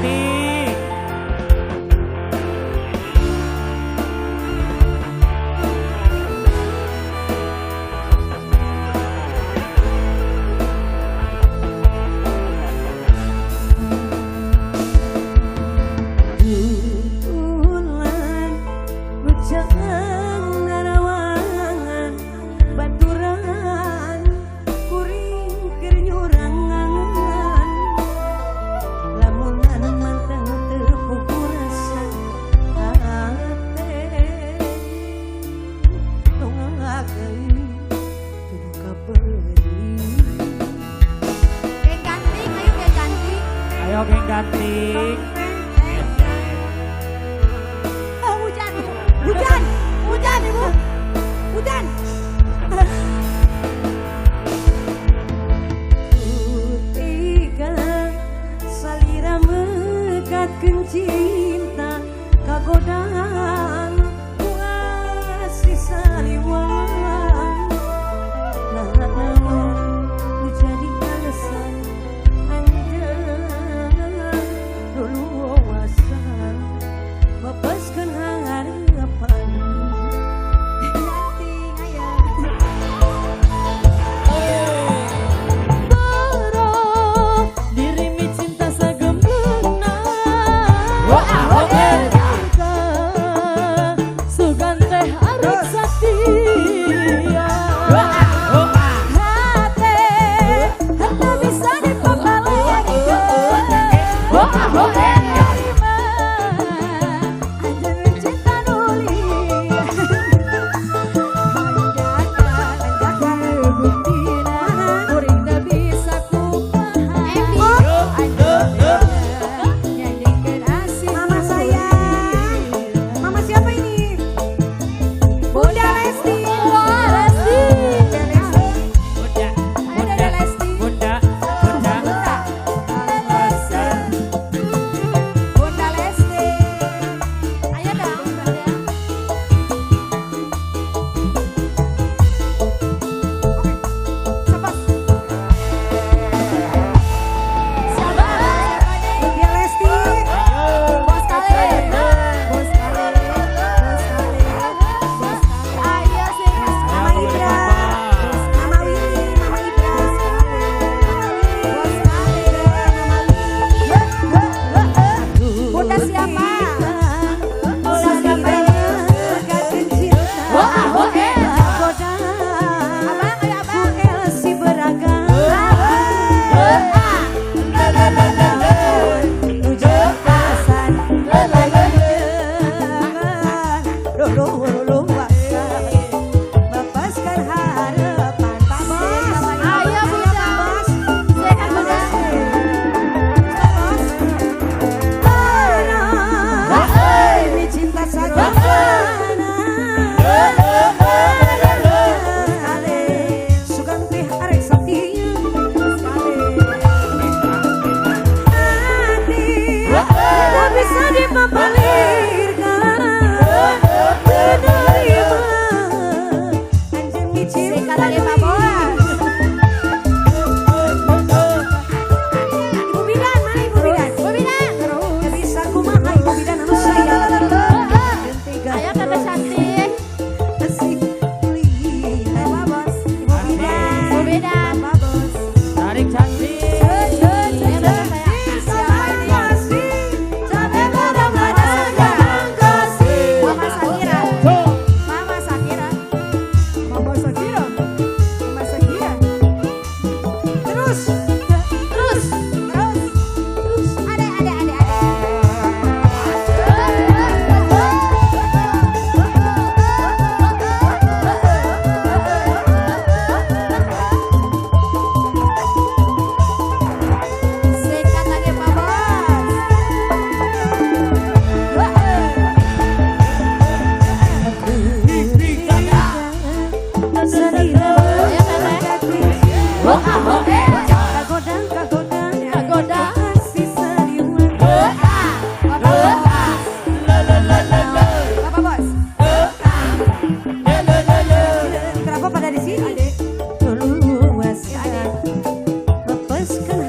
cantik. Bulan bujang narawangan baturan kuring keur nyurangan lamunan mantang terpuku rasa hate tongakeun kudu kabeuli. Geng ganting, ayo geng ganting. Ayo geng ganting. Oh hujan, hujan, hujan ibu, hujan. Ketika salira mekatkeun cinta kagodaan kuasih saliwang naon nu jadi alasan anjeun dulu wawasan bebaskeun harapan. Ganting, ayo. Baro dirimi cinta sagemblena sugan teh arek satia hate hata bisa dipapalikeun anjeun cinta nuli kuring teu bisa kumaha nyanyikan asih Mama sayang. Mama siapa ini? Bunda Lesti. Bunda, Ada Lesti. Bunda, Bunda Lesti. Ayo dong. Sabar. Sabar. Bunda Lesti. Bos kali. Bos kali. Bos kali. Bos kali. Ayo sih. Mama Ibra. Mama Willy. Mama Ibra. Bos kali. Bunda siapa? Bunda siapa? Abang, ayo abang. Bebaskan harapan Pak Bos. Ayo Bunda. Silakan Bunda. Demi cinta sagamana sugan teh arek satia hati tak bisa dipapalirkan menerima anjeun micin Sikat lagi Pak Bos. Ibu Bidan mana Ibu Bidan? Bu Bidan. Gak bisa kumaha Ibu Bidan anu sayang Ayo kakak cantik. asik lihat Pak Bos. Ibu Bidan Bu Bidan. Pak Bos tarik cantik. Ayo kakak sayang. Siapa ini? Mama Sakira. Mama Sakira. Mama Sakira, Mama Sakira. Terus, Terus. Ada. Sikat lagi Pak Bos. Sarira, Ayo kakak. kagoda, kasih saliwang. Bapak Bos. Kenapa pada di sini? Dulu was lepaskan